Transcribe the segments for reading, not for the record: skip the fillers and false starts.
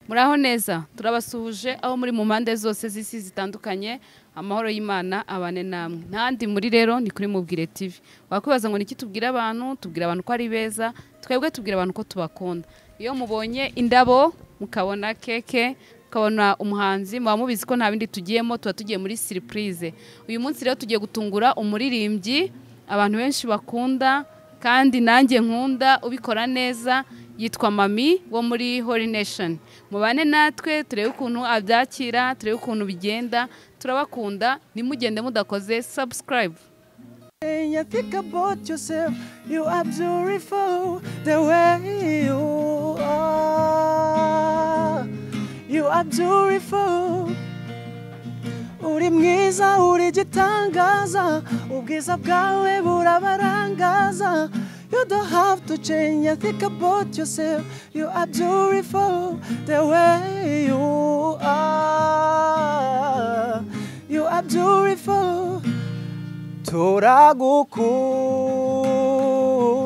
Muraho neza turabasuhuje aho muri mu mpande zose z'isi zitandukanye amahoro y'Imana abane namwe ntandi muri rero ni kuri Mubwire TV wakwibaza ngo niki tubwira abantu ko ari beza twebwe tubwira abantu ko tubakunda iyo mubonye indabo mukabona keke mukabona umuhanzi muba mubizi ko nta bindi tugiyemo tuba tugiye muri surprise uyu munsi rero tugiye gutungura umuririmbyi abantu benshi bakunda kandi nanjye nkunda ubikora neza yitwa Mami wo muri Holy Nation mubane natwe turebe ukuntu abyakira turebe ukuntu bigenda turabakunda nimugende mudakoze subscribe. You think about yourself, you are beautiful the way you are. You are beautiful. Uri mwiza uri gitangaza ubwiza bwawe burabarangaza. You don't have to change, you think about yourself. You are beautiful the way you are. You are beautiful.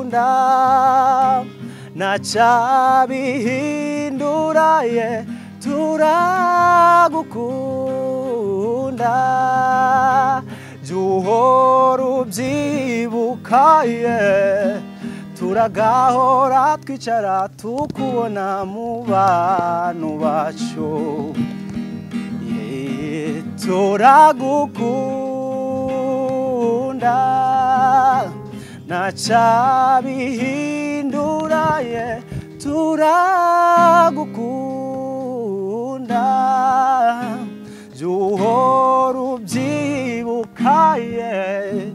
Turagukunda nachabihindura ye turagukunda juhora ubyibuka ye turagahora twicara tukubona mu bantu bacu turagukunda nachabihindura ye turagukunda juhora ubyibuka ye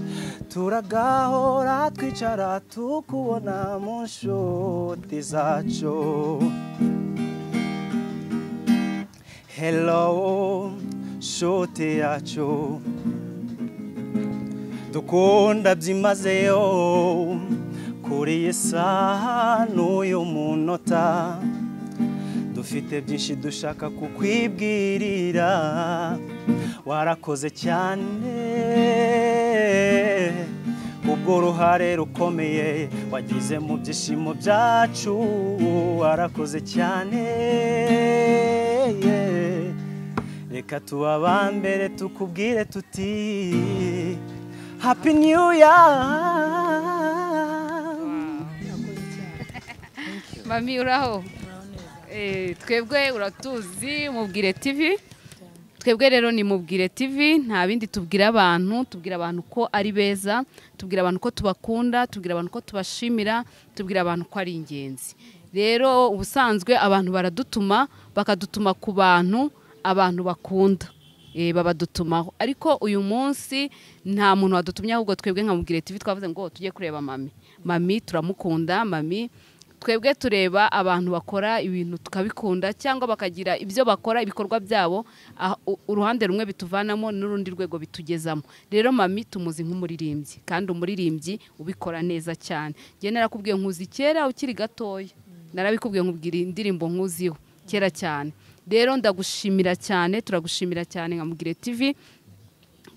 turagahora twicara tukubona mu nshuti zacu. Hello nshuti yacu dukunda byimazeyo kuri iyi saha n'uyu munota dufite byinshi dushaka kukwibwirira warakoze cyane ubwo ruhare rukomeye wagize mu byishimo byacu warakoze cyane reka tubabambere tukubwire tuti Happy New Year. Mami uraho twebwe uratuzi Mubwire TV twebwe rero ni Mubwire TV nta bindi tubwira abantu ko ari beza tubwira abantu ko tubakunda tubwira abantu ko tubashimira tubwira abantu ko ari ingenzi rero ubusanzwe abantu baradutuma bakadutuma ku bantu bakunda babadutumaho ariko uyu munsi nta muntu wadutumye ahubwo twebwe nka Mubwire TV twavuze ngo tujye kureba Mami turamukunda Mami twebwe tureba abantu bakora ibintu tukabikunda cyangwa bakagira ibyo bakora ibikorwa byabo uruhande rumwe bituvanamo n'urundi rwego bitugezamo rero Mami tumuzi nk'umuririmbyi kandi umuririmbyi ubikora neza cyane nge narakubwiye nkuzi kera ukiri gatoya narabikubwiye nkubwira indirimbo nkuziho kera cyane rero ndagushimira cyane turagushimira cyane nka Mubwire TV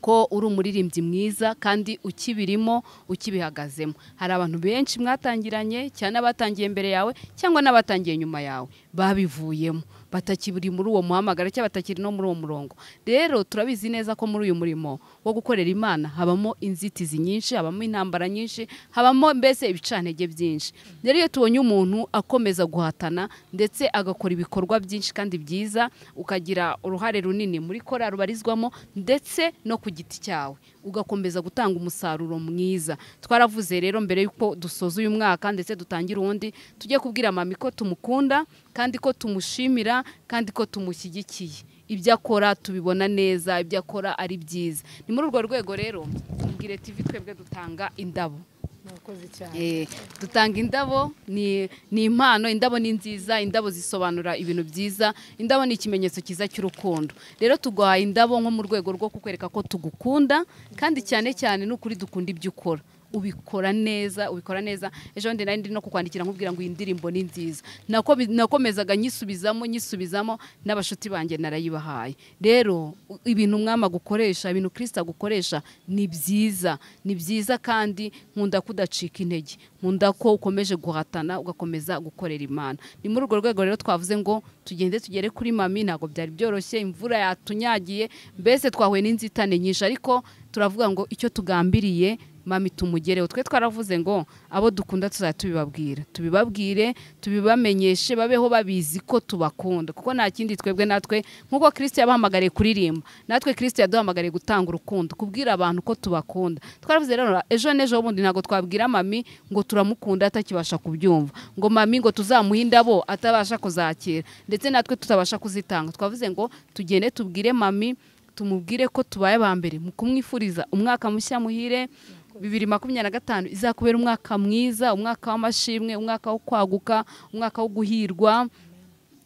ko uri umuririmbyi mwiza kandi ukibirimo ukibihagazemo hari abantu benshi mwatangiranye cyane abatangiye mbere yawe cyangwa n'abatangiye nyuma yawe babivuyemo batakiburi muri uwo muhamagara cyangwa batakiri no muri uwo murongo rero turabizi neza ko muri uyu murimo wo gukorera Imana habamo inzitizi nyinshi habamo intambara nyinshi habamo mbese ibicantege byinshi rero iyo tubonye umuntu akomeza guhatana ndetse agakora ibikorwa byinshi kandi byiza ukagira uruhare runini muri korali rubarizwamo ndetse no ku giti cyawe ugakomeza gutanga umusaruro mwiza twaravuze rero mbere yuko dusoza uyu mwaka ndetse dutangira uwundi tujye kubwira Mami ko tumukunda kandi ko tumushimira kandi ko tumushyigikiye ibyo akora tubibona neza ibyo akora ari byiza ni muri urwo rwego rero Mubwire TV twebwe dutanga indabo dutanga indabo ni impano indabo ni nziza indabo zisobanura ibintu byiza indabo ni ikimenyetso cyiza cy'urukundo rero tuguhaye indabo nko mu rwego rwo kukwereka ko tugukunda kandi cyane cyane n'ukuri dukunda ibyo ukora ubikora neza ejo ndi nari no kukwandikira nkubwira ngo iyi ndirimbo ni nziza nakomezaga nyisubizamo n'abashuti banjye narayibahaye rero ibintu mwama gukoresha ibintu Kristo agukoresha ni byiza kandi nkunda kudacika intege nkunda ko ukomeje guhatana ugakomeza gukorera Imana ni muri urwo rwego rero twavuze ngo tugere kuri mami ntago byari byoroshye imvura yatunyagiye mbese twahuye n'inzitane nyinshi ariko turavuga ngo icyo tugambiriye mami tumugereho twe twaravuze ngo abo dukunda tubibabwire tubibamenyeshe babeho babizi ko tubakunda kuko nta kindi twebwe natwe nkuko Kristo yabahamagariye kuririmba natwe Kristo yaduhamagariye gutanga urukundo kubwira abantu ko tubakunda twaravuze rero ejo nejo bundi ntago twabwira mami ngo turamukunda atakibasha kubyumva ngo mami ngo tuzamuha indabo atabasha kuzakira ndetse natwe tutabasha kuzitanga twavuze ngo tugende tubwire mami tumubwire ko tubaye abambere mu kumwifuriza umwaka mushya muhire 2025 izakubera umwaka mwiza umwaka w'amashimwe umwaka wo kwaguka umwaka wo guhirwa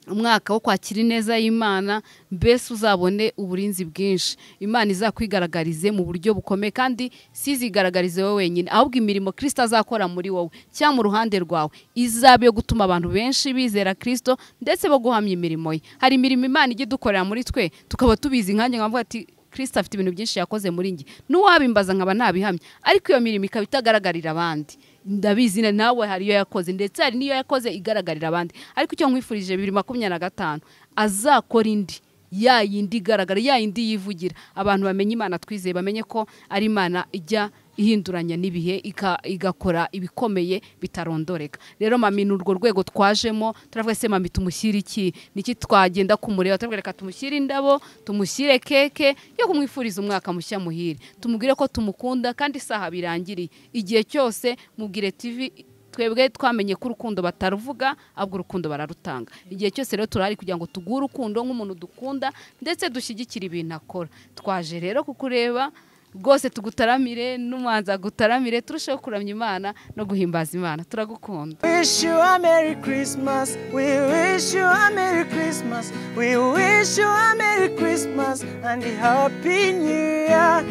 umwaka wo kwakira neza y'Imana mbese uzabone uburinzi bwinshi Imana izakwigaragarize mu buryo bukomeye kandi sizigaragarize wowe wenyine ahubwo imirimo Kristo azakora muri wowe cyangwa mu ruhande rwawe izabe yo gutuma abantu benshi bizera Kristo ndetse bo guhamya imirimo ye hari imirimo Imana ijye dukorera muri twe tukaba tubizi nkanje nkavuga ati Kristo afite ibintu byinshi yakoze muri nge n'uwabimbaza nkaba nabihamya ariko iyo mirimo ikaba itagaragarira abandi ndabizi nawe hari iyo yakoze ndetse hari niyo yakoze igaragarira abandi ariko icyo nkwifurije 2025 azakora indi yindi igaragara yindi yivugira abantu bamenye Imana twizeye bamenye ko ari Imana ijya ihinduranya nibihe igakora ibikomeye bitarondoreka rero mami n'urwo rwego twajemo turavuga se mami tumushyira iki niki twagenda kumureba turavuga tumushyira indabo tumushyire keke yo kumwifuriza umwaka mushya muhire tumubwire ko tumukunda kandi saha birangiriye igihe cyose mubwire TV twebwe twamenye ko urukundo bataruvuga ahubwo urukundo bararutanga igihe cyose rero turari kugira ngo tugure urukundo nk'umuntu dukunda ndetse dushyigikira ibintu akora twaje rero kukureba rwose tugutaramire n'umanza gutaramire turusheho kuramya Imana no guhimbaza Imana turagukunda Wish you a Merry Christmas we wish you a Merry Christmas we wish you a Merry Christmas and a Happy New Year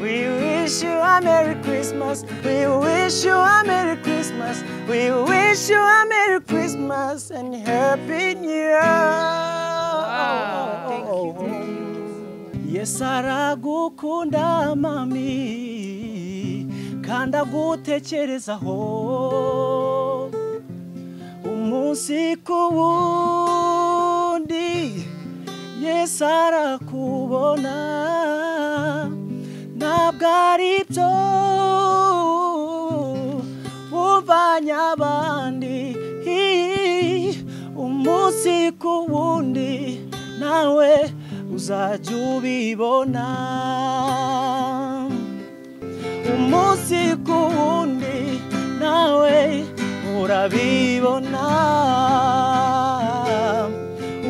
we wish you a Merry Christmas we wish you a Merry Christmas we wish you a Merry Christmas and a Happy New Year Thank you. Yes aragukunda mami kanda gutekerezaho umunsi ku wundi Yes arakubona ntabwo ari byo ubanye abandi umunsi ku wundi nawe uzajya ubibona umunsi ku wundi nawe urabibona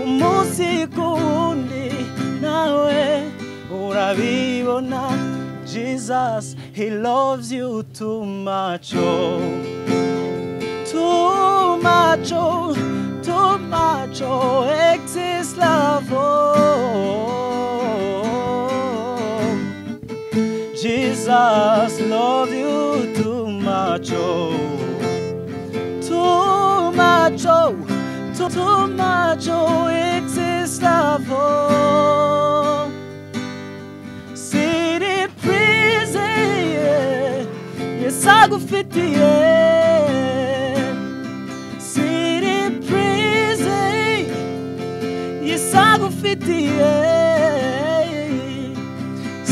umunsi ku wundi nawe urabibona Jesus he loves you too much oh. Too much oh. Too much oh, excess love oh. Jesus loves you too much oh. Too much oh, too much oh, excess love oh. City prison yeah. Yes agufitiye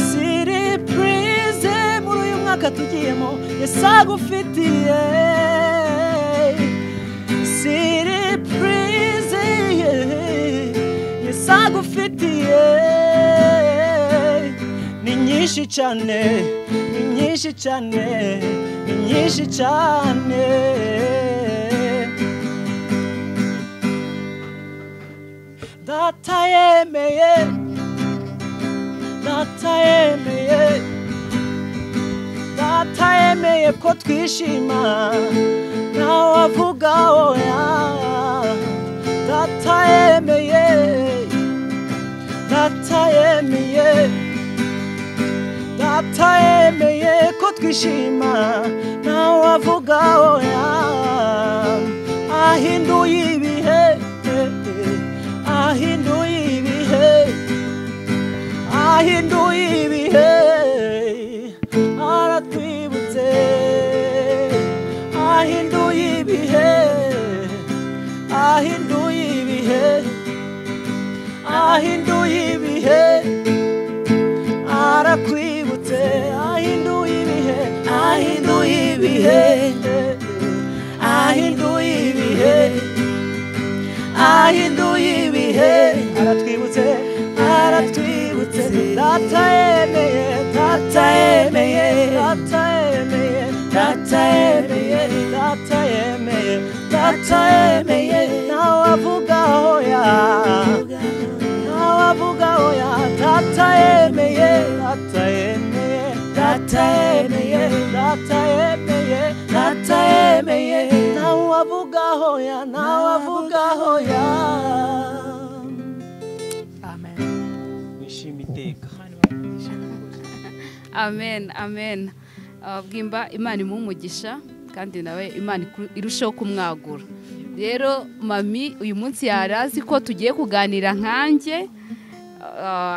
City prison muri uyu mwaka tugiyemo yesagufitiye City prison yesagufitiye ni nyinshi cyane ni nyinshi cyane ni nyinshi cyane Datayemeye ko twishima nawe avuga oya datayemeye ko twishima nawe avuga oya ahinduye ibihe ahinduye ibihe ahinduye ibihe aratwibutse ahinduye ibihe ahinduye ibihe ahinduye ibihe arakwibutse ahinduye ibihe ahinduye ibihe ahinduye ibihe ahinduye ibihe aratwibutse aratwibutse data yemeye data yemeye data yemeye data yemeye data yemeye data yemeye nawe avuga oya nawe avuga oya data yemeye data yemeye data yemeye data yemeye data yemeye nawe avuga oya nawe avuga oya amen wishima iteka amen amen bwimba Imana imumugisha kandi nawe Imana irushaho kumwagura rero mami uyu munsi yarazi ko tugiye kuganira nkanjye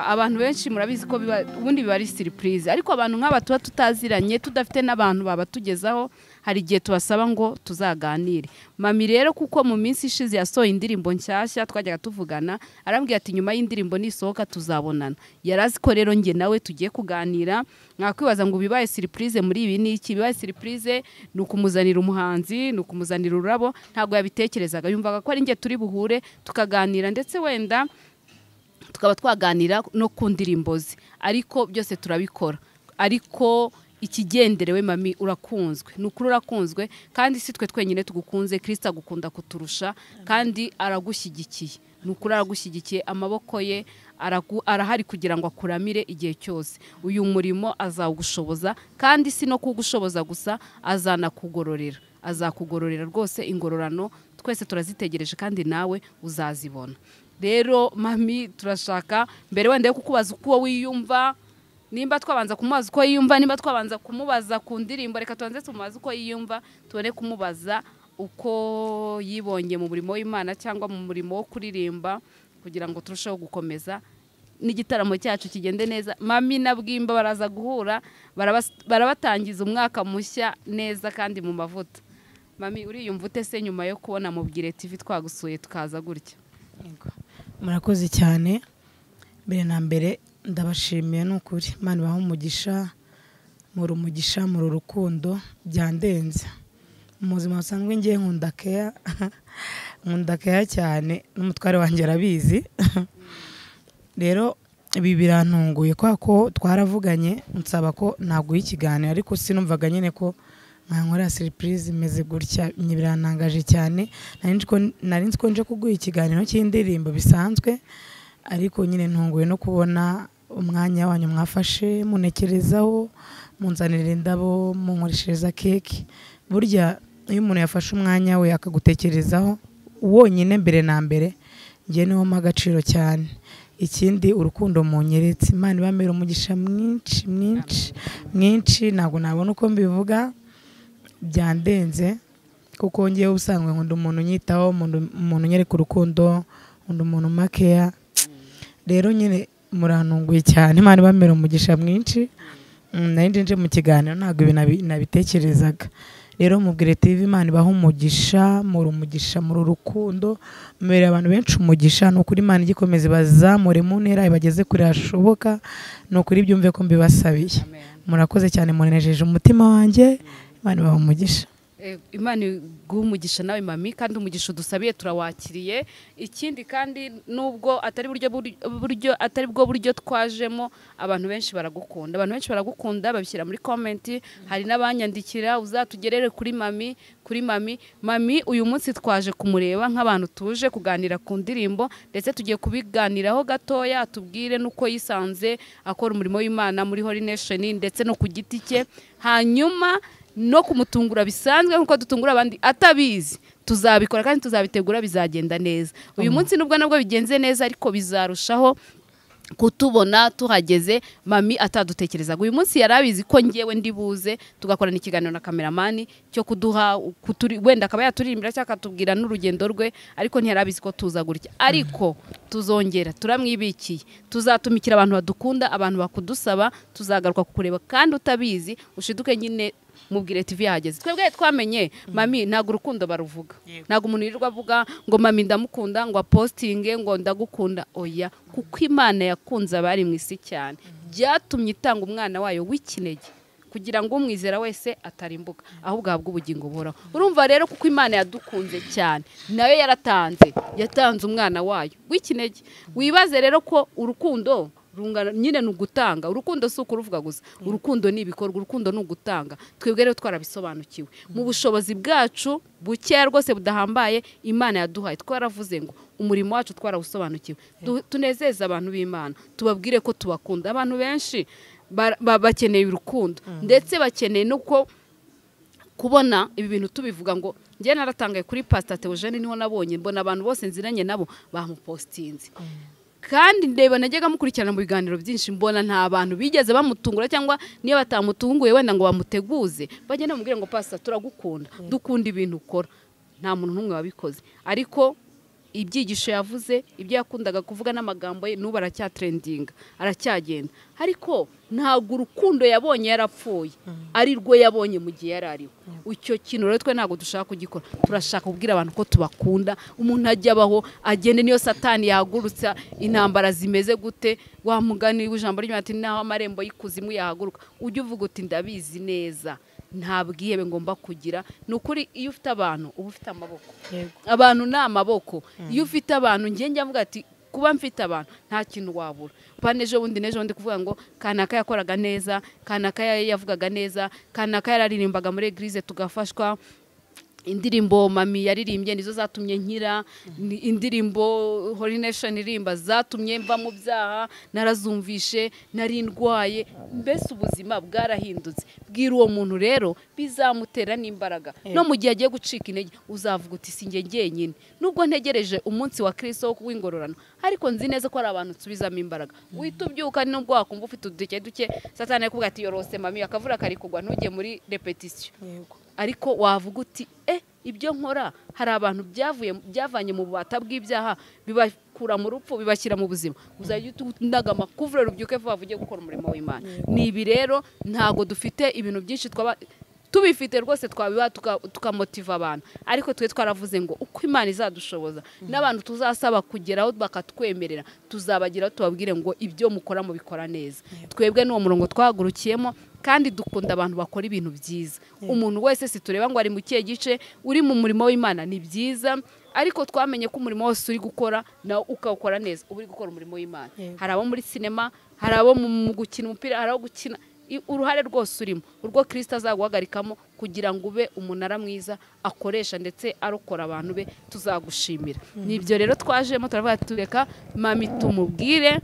abantu benshi murabizi ko ubundi biba ari surprise ariko abantu nk'aba tuba tutaziranye tudafite n'abantu babatugezaho hari igihe tubasaba ngo tuzaganire mami rero kuko mu minsi ishize yasohoye indirimbo nshyashya twajyaga tuvugana arambwira ati nyuma y'indirimbo nisohoka tuzabonana yarazi ko rero njye nawe tugiye kuganira mwakwibaza ngo bibaye surprise muri ibi ni iki bibaye surprise ni ukumuzanira umuhanzi ni ukumuzanira ururabo ntabwo yabitekerezaga yumvaga ko ari njye turi buhure tukaganira ndetse wenda tukaba twaganira no ku ndirimbo ze ariko byose turabikora ariko ikigenderewe mami urakunzwe nukuri urakunzwe kandi si twe twenyine tugukunze Kristo agukunda kuturusha kandi aragushyigikiye nukuri aragushyigikiye amaboko ye arahari kugira ngo akuramire igihe cyose uyu murimo azawugushoboza kandi si no kugushoboza gusa azakugororera rwose ingororano twese turazitegereje kandi nawe uzazibona rero mami turashaka mbere wenda yo kukubaza uko wiyumva nimba twabanza kumubaza uko yiyumva nimba twabanza kumubaza ku ndirimbo reka tubanze tumubaze uko yiyumva tubone kumubaza uko yibonye mu murimo w'Imana cyangwa mu murimo wo kuririmba kugira ngo turusheho gukomeza n'igitaramo cyacu kigende neza mami na Bwimba baraza guhura barabatangiza umwaka mushya neza kandi mu mavuta mami uriyumva ute se nyuma yo kubona Mubwire TV twagusuye tukaza gutya murakoze cyane mbere na mbere ndabashimiye n'ukuri Imana ibahe umugisha mu rukundo byandenze mu buzima busanzwe ngiye nkunda keya cyane n'umutware wanjye arabizi rero ibi birantunguye kwa ko twaravuganye nsaba ko naguha ikiganiro ariko sinumvaga nyine ko nkankora surprise imeze gutya birantangaje cyane nari nzi ko nje kuguha ikiganiro cy'indirimbo bisanzwe ariko nyine ntunguye no kubona umwanya wanyu mwafashe munekerezaho munzanira indabo munkoreshereza keke burya iyo umuntu yafashe umwanya we akagutekerezaho wonyine mbere na mbere njye niho mpa agaciro cyane ikindi urukundo munyeretse Imana ibamera umugisha mwinshi ntabwo nabona uko mbivuga byandenze kuko ngiye usanzwe nkunda umuntu unyitaho umuntu unyereka urukundo nkunda umuntu makeya rero nyine murantunguye cyane Imana ibamera umugisha mwinshi nari nje mu kiganiro ntabwo ibi nabitekerezaga rero Mubwire TV Imana ibahe umugisha mu rukundo mubere abantu benshi umugisha n'ukuri Imana igikomeze bazamure mu ntera ibageze kure hashoboka n'ukuri byumve ko mbibasabiye murakoze cyane munejeje umutima wanjye Imana ibahe umugisha Imana iguha umugisha nawe mami kandi umugisha udusabiye turawakiriye ikindi kandi nubwo atari bwo buryo twajemo abantu benshi baragukunda babishyira muri comment hari n'abanyandikira uzatugerere kuri mami mami uyu munsi twaje kumureba nk'abantu tuje kuganira ku ndirimbo ndetse tugiye kubiganiraho gatoya tubwire nuko yisanze akora umurimo w'Imana muri Holy Nation ndetse no ku giti cye hanyuma no kumutungura bisanzwe nkuko dutungura abandi atabizi tuzabikora kandi tuzabitegura bizagenda neza uyu munsi nubwo nabwo bigenze neza ariko bizarushaho kutubona tuhageze mami atadutekerezaga. Uyu munsi yarabizi ko ngewe ndibuze tugakorana ikiganiro na kameramani cyo kuduha wenda akaba yaturirimbira cyangwa akatubwira n'urugendo rwe, ariko ntiyarabizi ko tuza gutya. Ariko tuzongera, turamwibikiye, tuzatumikira abantu badukunda, abantu bakudusaba, tuzagaruka kukureba kandi utabizi ushiduke nyine mubwire TV yahageze. Twebwe twamenye mami ntago urukundo baruvuga, ntago umuntu yirirwa avuga ngo mami ndamukunda, ngo apostinge ngo ndagukunda. Oya, kuko Imana yakunze abari mu isi cyane, byatumye itanga umwana wayo w'ikinege kugira ngo umwizera wese atarimbuka ahubwo ahabwe ubugingo buhoraho. Urumva rero kuko Imana yadukunze cyane, nayo yatanze umwana wayo w'ikinege. Wibaze rero ko urukundo rungana nyine n'ugutanga. Urukundo si ukuruvuga gusa, urukundo ni ibikorwa, urukundo ni ugutanga. Twebwe rero twarabisobanukiwe mu bushobozi bwacu bukeya rwose budahambaye Imana yaduhaye. Twaravuze ngo umurimo wacu twarawusobanukiwe, tunezeza abantu b'Imana, tubabwire ko tubakunda. Abantu benshi bakeneye urukundo, ndetse bakeneye nuko kubona ibi bintu tubivuga. Ngo njye naratangaye kuri Pastor Theogene, niho nabonye mbona abantu bose nziranye nabo bamupostinze, kandi ndeba najyaga mukurikirana mu biganiro byinshi, mbona nta bantu bigeze bamutungura, cyangwa niyo batamutunguye wenda ngo bamuteguze bagenda bamubwire ngo Pastor turagukunda, dukunda ibintu ukora. Nta muntu n'umwe wabikoze, ariko ibyigisho yavuze, ibyo yakundaga kuvuga n'amagambo ye n'ubu aracyatrendinga, aracyagenda. Ariko ntago urukundo yabonye yarapfuye, ari rwo yabonye mu gihe yarariho. Icyo kintu rero twe ntago dushaka kugikora. Turashaka kubwira abantu ko tubakunda. Umuntu ajya abaho agende, niyo Satani yahagurutsa intambara zimeze gute, wa mugani w'ijambo ry'Imana ati naho amarembo y'ikuzimu yahaguruka, ujye uvuga uti ndabizi neza nta bwihebe ngomba kugira. Ni ukuri, iyo ufite abantu uba ufite amaboko. Abantu ni amaboko. Iyo ufite abantu, njye mvuga ati kuba mfite abantu nta kintu wabura. Panejo bundi kuvuga ngo kanaka yakoraga neza, kanaka yavugaga neza, kanaka yararirimbaga muri eglise tugafashwa. Indirimbo mami yaririmbye nizo zatumye nkira, indirimbo Holy Nation irimba zatumye mva mu byaha, narazumvishe, narindwaye, mbese ubuzima bwarahindutse. Bwira uwo muntu rero bizamutera n'imbaraga, no mu gihe agiye gucika intege uzavuga uti sinjye ngenyine, nubwo ntegereje umunsi wa Kristo wo kuwingororano, ariko nzi neza ko ari abantu nsubizamo imbaraga. Uhita ubyuka nubwo wakumva ufite udukeke duke, Satani yakubwira ati yorose mami, akavura kari kugwa ntujye muri repetition. Ariko wavuga uti ibyo nkora hari abantu byavanye mu bubata bw'ibyaha, bibakura mu rupfu bibashyira mu buzima. Uzajya utundaga amakuvure rubyuke vuba ugiye gukora umurimo w'Imana. Ni ibi rero, ntago dufite ibintu byinshi tubifite rwose twabiba tukamotiva abantu, ariko twe twaravuze ngo uko Imana izadushoboza n'abantu tuzasaba kugeraho bakatwemerera, tuzabagira tubabwire ngo ibyo mukora mu bikora neza. Twebwe n'uwo murongo twahagurukiyemo, kandi dukunda abantu bakora ibintu byiza. Umuntu wese situreba ngo ari mu kiye gice, uri mu murimo w'Imana ni byiza, ariko twamenye ko umurimo wose uri gukora nawe ukawukora neza, uba uri gukora umurimo w'Imana. Hari abo muri sinema, hari abo mu gukina umupira, hari abo gukina, uruhare rwose urimo urwo Kristo azaguhagarikamo kugira ngo ube umunara mwiza akoresha ndetse arokora abantu be, tuzagushimira. Nibyo rero twajemo, turavuga tureka mami tumubwire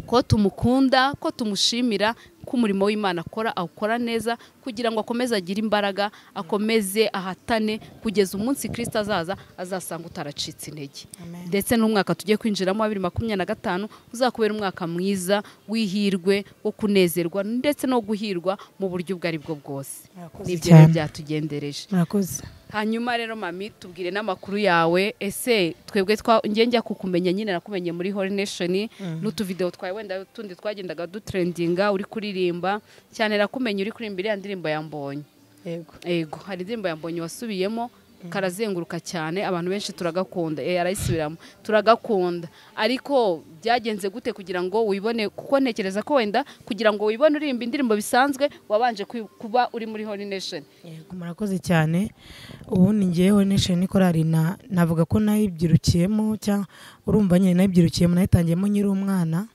ko tumukunda, ko tumushimira ko umurimo w'Imana akora awukora neza, kugira ngo akomeze agire imbaraga, akomeze ahatane kugeza umunsi Kristo azaza azasanga utaracitse intege. Ndetse n'umwaka tugiye kwinjiramo wa 2025 uzakubera umwaka mwiza w'ihirwe, wo kunezerwa ndetse no guhirwa mu buryo bwari bwo bwose. Nibyo byatugendereje. Hanyuma rero mami, tubwire n'amakuru yawe. Ese twebwe ngiye njya kukumenya nyine, nakumenye muri Holy Nation n'utuvideo twawe wenda tundi twagendaga dutrendinga uri kuririmba cyane, nakumenye uri kuririmba ya ndirimbo yambonye. Yego, hari indirimbo yambonye wasubiyemo karazenguruka cyane, abantu benshi turagakunda. Arayisubiramo, turagakunda. Ariko byagenze gute kugira ngo wibone? Kuko ntekereza ko wenda kugira ngo wibone urimba indirimbo bisanzwe wabanje kuba uri muri Holy Nation. Yego, murakoze cyane. Ubundi ngiye Holy Nation korari navuga ko nayibyirukiyemo, cyangwa urumva nyine nayibyirukiyemo, nayitangiyemo nyiri umwana.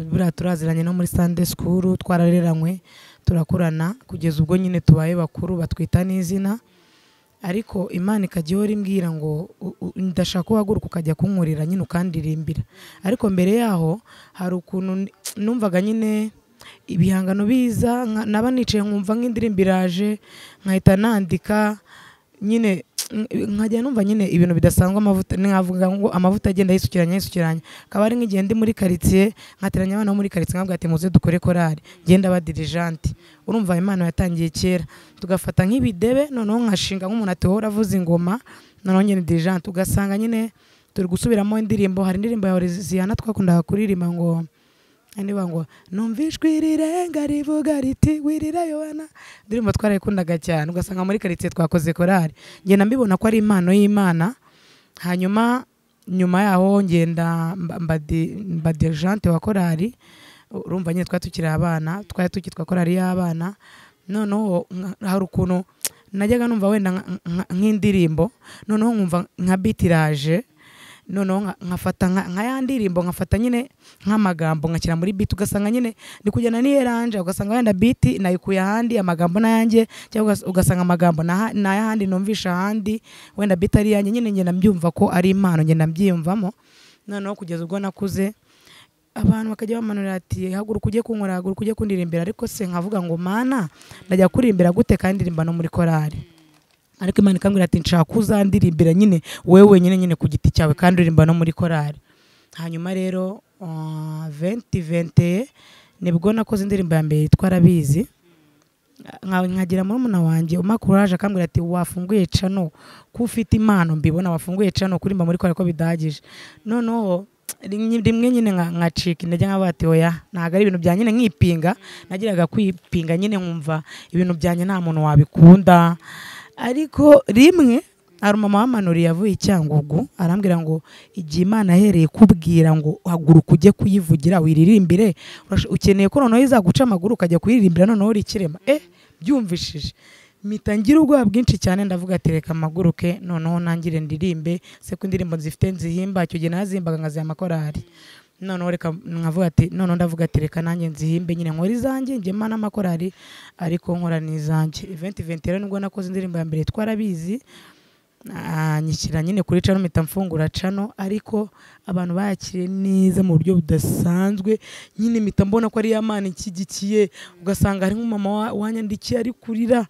Buriya turaziranye no muri Sunday School, twarareranywe turakurana kugeza ubwo nyine tubaye bakuru batwita n'izina. Ariko Imana ikajya ihora imbwira ngo ndashaka uhaguruka ukajya kunkurira nyine ukandirimbira. Ariko mbere yaho hari ukuntu numvaga nyine ibihangano biza, naba nicaye nkumva nk'indirimbo iraje nkahita nandika nyine nkajya numva nyine ibintu bidasanzwe amavuta nkavuga ngo amavuta agenda yisukiranya akaba ari nk'igihe ndi muri quartier nkateranya abana bo muri quartier nkabwira ati muze dukore korali genda badirigente urumva impano yatangiye kera tugafata nk'ibidebe noneho nkashinga nk'umuntu ati wowe avuza ingoma noneho nyine dirigente ugasanga nyine turi gusubiramo indirimbo hari indirimbo ya Horiziyana twakundaga kuririmba ngo niba ngo numvishwe rirenga rivuga riti wirira Yohana ndirimbo twarayikundaga cyane ugasanga muri quartier twakoze korali ngenda mbibona ko ari impano y'Imana hanyuma nyuma yaho ngenda mba dirigente wa korali urumva nyine tukiri abana tukitwa korali y'abana noneho hari ukuntu najyaga numva wenda nk'indirimbo noneho nkumva nka bitiraje noneho nkafata nka ya ndirimbo nkafata nyine nk'amagambo nkakira muri beat ugasanga nyine ndi kujyana n'iyeranje ugasanga wenda beat nayikuye ahandi amagambo nayanjye cyangwa ugasanga amagambo n'ayahandi numvisha ahandi wenda beat ari yanjye nyine ngenda mbyumva ko ari impano ngenda mbyiyumvamo noneho kugeza ubwo nakuze abantu bakajya bamanura ati haguruka ujye kunkora haguruka ujye kundirimbira ariko se nkavuga ngo mana ndajya kurimbira gute kandi ndirimba no muri korali ariko Imana ikambwira ati nshaka uzandirimbira nyine wewe wenyine nyine ku giti cyawe kandi uririmba no muri korali hanyuma rero 2020 nibwo nakoze indirimbo ya mbere yitwa Arabizi nkagira murumuna wanjye umakuraje akambwira ati wafunguye cano ko ufite impano mbibona wafunguye cano kurimba muri korali ko bidahagije noneho rimwe nyine nkacika intege nk'aho ati oya ntabwo ari ibintu bya nyine nkipinga nagiraga kwipinga nyine nkumva ibintu byanjye nta muntu wabikunda ariko rimwe hari umama w'amanuri yavuye Cyangugu arambwira ngo igihe Imana ahereye kubwira ngo haguruka ujye kuyivugira wiririmbire ukeneye ko noneho izaguca amaguru ukajya kuyiririmbira noneho uri ikirema byumvishije mpita ngira ubwoba bwinshi cyane ndavuga ati reka amaguruke noneho nangire ndirimbe se ko indirimbo zifite nzihimba icyo gihe nazimbaga nkaziha amakorali noneho reka nkavuga ati noneho ndavuga ati reka nanjye nzihimbe nyine nkora izanjye njyema n'amakorali ariko nkora n'izanjye 2020 rero nibwo nakoze indirimbo ya mbere yitwa Arabizi nyishyira nyine kuri cano mpita mfungura cano ariko abantu bayakiriye neza mu buryo budasanzwe nyine mpita mbona ko ari Imana ikigikiye ugasanga hari nk'umama wanyandikiye ari kurira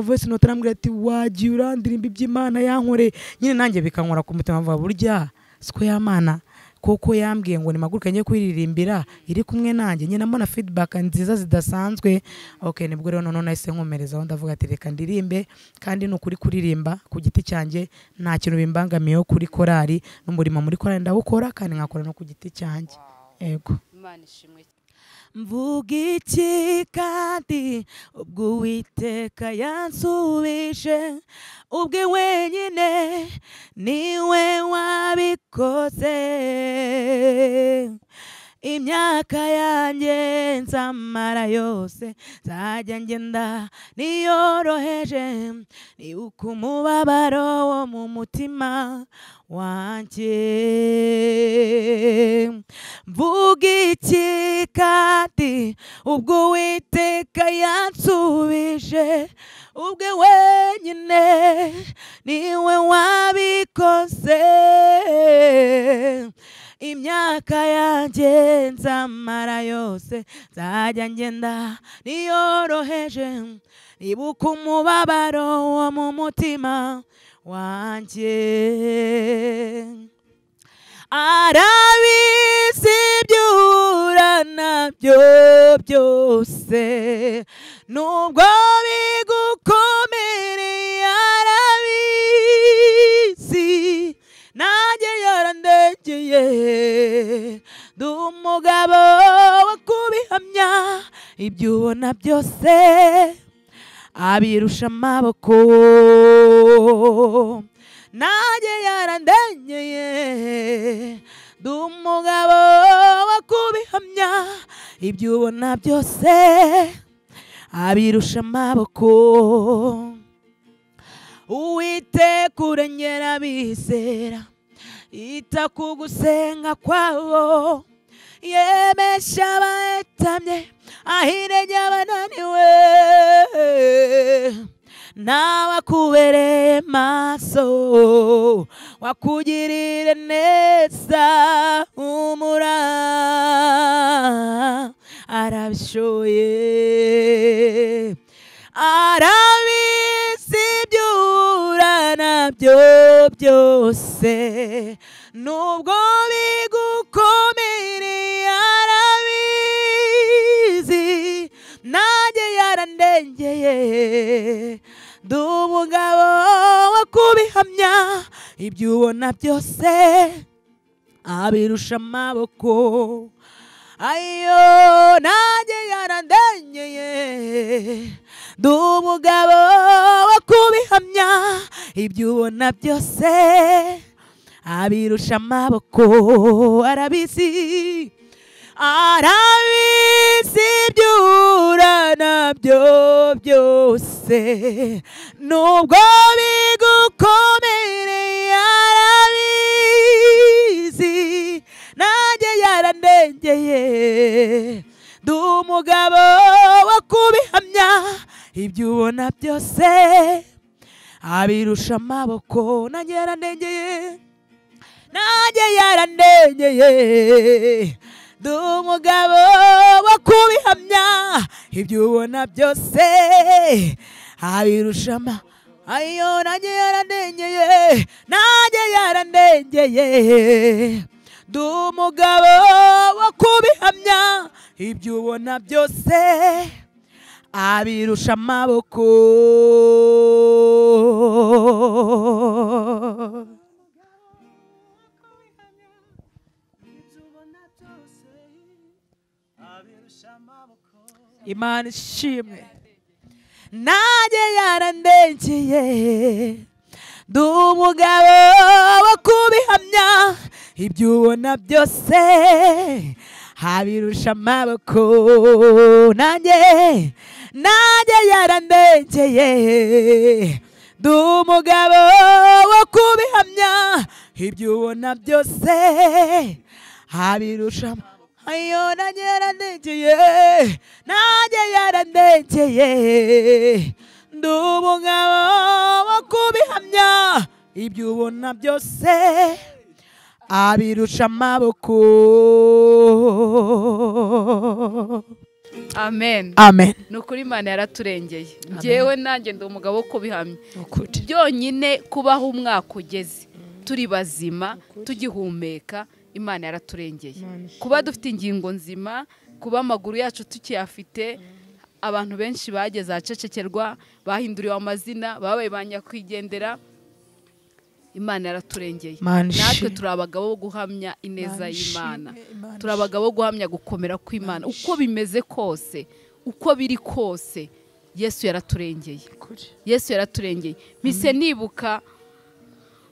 voice note arambwira ati wagiye urandirimba iby'Imana yankore nyine nanjye bikankora ku mutima mvuga burya siko y'Imana koko yambwiye ngo nimaguruke njye kwiririmbira iri kumwe nanjye nyine mbona feedback nziza zidasanzwe okay nibwo rero none nahise nkomerezaho ndavuga ati reka ndirimbe kandi n'ukuri kuririmba ku giti cyanjye nta kintu bimbangamiyeho kuri korali n'umurimo muri korali ndawukora kandi nkakora no ku giti cyanjye yego Imana ishimwe mvuga iki kandi ubwo Uwiteka yansubije ubwe wenyine niwe wabikoze imyaka yanjye nzamara yose nzajya ngenda niyoroheje nibuka umubabaro wo mu mutima wanjye mvuga iki kandi ubwo Uwiteka yansubije ubwe wenyine niwe wabikoze imyaka yanjye nzamara yose nzajya ngenda niyoroheje nibuka umubabaro wo mu mutima wanjye arabizi byura nabyo byose nubwo bigukomereye arabizi nanjye yarandegeye ndi umugabo wo kubihamya ibyo ubona byose abirusha amaboko nanjye yarandegeye ndi umugabo wo kubihamya ibyo ubona byose abirusha amaboko Uwiteka urengera abizera ita ku gusenga kwabo yemesha abahetamye ahirenge abananiwe nawe akubereye maso wakugirire neza humura arabishoye arabizi byura byose nubwo bigukomereye arabizi nanjye yarandengeye ndi umugabo wo kubihamya ibyo ubona byose abirusha amaboko ayo nanjye yarandengeye ndi umugabo wo kubihamya ibyo ubona byose abirusha amaboko arabizi ibyo uhura nabyo byose nubwo bigukomereye arabizi nanjye yarandengeye ndi umugabo wo kubihamya ibyo ubona byose abirusha amaboko nanjye yarandengeye ndi umugabo wo kubihamya ibyo ubona byose abirusha ayo nanjye yarandengeye ndi umugabo wo kubihamya ibyo ubona byose abirusha amaboko Imana ishimwe nanjye yarandengeye ndi umugabo wo kubihamya ibyo ubona byose abirusha amaboko nanjye yarandengeye ndi umugabo wo kubihamya ibyo ubona byose abirusha ayo nanjye yarandengeye ndi umugabo wo kubihamya ibyo ubona byose abirusha amaboko amen amen ni ukuri Imana yaraturengeye njyewe nanjye ndi umugabo wo kubihamya byonyine kubaho umwaka ugeze turi bazima tugihumeka Imana yaraturengeye kuba dufite ingingo nzima kuba amaguru yacu tukiyafite abantu benshi bageze ahacecekerwa bahinduriwe amazina babaye ba nyakwigendera Imana yaraturengeye natwe turi abagabo bo guhamya ineza y'Imana turi abagabo bo guhamya gukomera kw'Imana uko bimeze kose uko biri kose Yesu yaraturengeye mise nibuka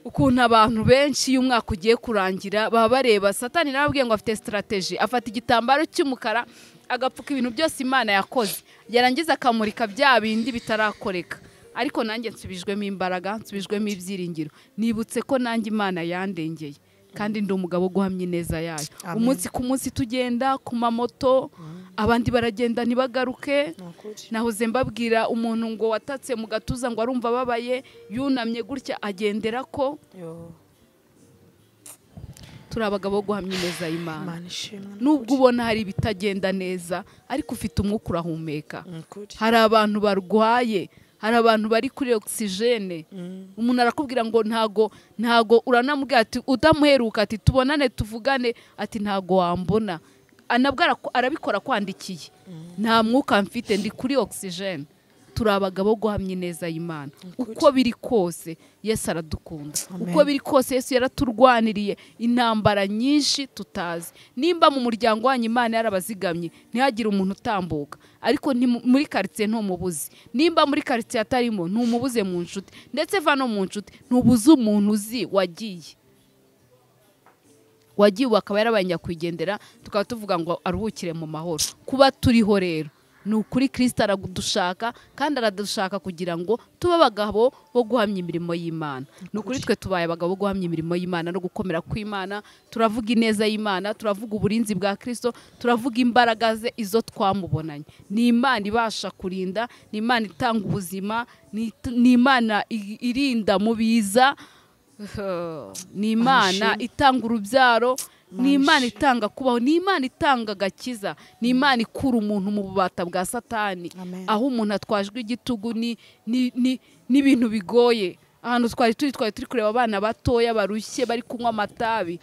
ukuntu abantu benshi iyo umwaka ugiye kurangira baba bareba Satani narabwiye ngo afite strategy afata igitambaro cy'umukara agapfuka ibintu byose Imana yakoze yarangiza akamurika bya bindi bitarakoreka ariko nanjye nsubijwemo imbaraga nsubijwemo ibyiringiro nibutse ko nanjye Imana yandengeye kandi ndi umugabo guhamya ineza yayo umunsi ku munsi tugenda ku mamoto abandi baragenda ntibagaruke nahoze mbabwira umuntu ngo watatse mu gatuza ngo arumva babaye yunamye gutya agendera ko turi abagabo guhamya ineza y'Imana nubwo ubona hari ibitagenda neza ariko ufite umwuka urahumeka hari abantu barwaye hari abantu bari kuri oxygene umuntu arakubwira ngo ntago uranamubwira ati utamuheruka ati tubonane tuvugane ati ntago wambona anabwara arabikora kwandikiye nta mwuka mfite ndi kuri oxygene turi abagabo guhamya ineza y'Imana uko biri kose Yesu aradukunda uko biri kose Yesu yaraturwaniriye intambara nyinshi tutazi nimba mu muryango wanyu Imana yarabazigamye ntihagire umuntu utambuka ariko muri quartier ntumubuze nimba muri quartier atarimo ntumubuze mu nshuti ndetse vano mu nshuti ntubuze umuntu uzi wagiye akaba yarabanya kwigendera tukaba tuvuga ngo aruhukire mu mahoro kuba turiho rero ni ukuri Kristo aradushaka kandi aradushaka kugira ngo tube abagabo bo guhamya imirimo y'Imana ni ukuri twe tubaye abagabo bo guhamya imirimo y'Imana no gukomera kw'Imana turavuga ineza y'Imana turavuga uburinzi bwa Kristo turavuga imbaraga ze izo twamubonanye ni Imana ibasha kurinda ni Imana itanga ubuzima ni Imana irinda mu biza ni Imana itanga urubyaro ni Imana itanga kubaho ni Imana itanga agakiza ni Imana ikura umuntu mu bubata bwa Satani aho umuntu atwajwe igitugu n'ibintu bigoye ahantu twari turi kureba abana batoya barushye bari kunywa amatabi,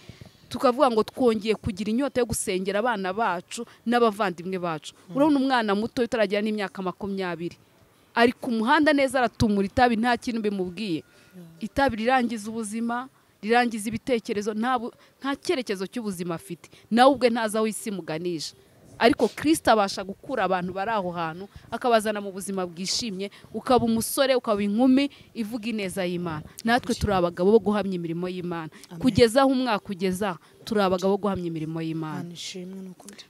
tukavuga ngo twongeye kugira inyota yo gusengera abana bacu n'abavandimwe bacu. Urabona umwana muto utaragira n'imyaka 20 ari ku muhanda neza aratumura itabi nta kintu bimubwiye. Itabi rirangiza ubuzima, rirangiza ibitekerezo, nta cyerekezo cy'ubuzima afite, nawe ubwe ntazi aho isi muganisha. Ariko Kristo abasha gukura abantu bari aho hantu akabazana mu buzima bwishimye, ukaba umusore ukaba inkumi ivuga ineza y'Imana. Natwe turi abagabo bo guhamya imirimo y'Imana kugeza aho umwaka kugeza, turi abagabo bo guhamya imirimo y'Imana.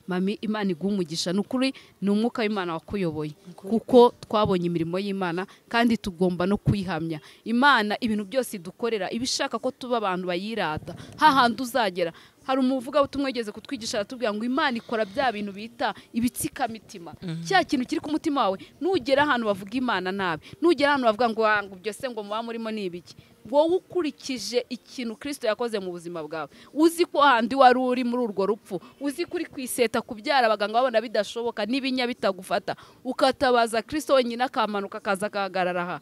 Mami, Imana iguha umugisha, n'ukuri ni umwuka w'Imana wakuyoboye, kuko twabonye imirimo y'Imana kandi tugomba no kuyihamya. Imana ibintu byose idukorera ibishaka ko tuba abantu bayirata. Hahandi uzagera, hari umuvuga ubutumwa yigeze kutwigisha aratubwira ngo Imana ikora bya bintu bita ibitsikamitima. Cya kintu kiri ku mutima wawe, nugera ahantu bavuga Imana nabi, nugera ahantu bavuga ngo wangu byose ngo muba murimo nibiki, wowe ukurikije ikintu Kristo yakoze mu buzima bwawe, uzi ko handi wari uri muri urwo rupfu, uzi kuri kwiseta kubyara abaganga babona bidashoboka n'ibinya bitagufata, ukatabaza Kristo wenyine akamanuka akaza akahagarara aha,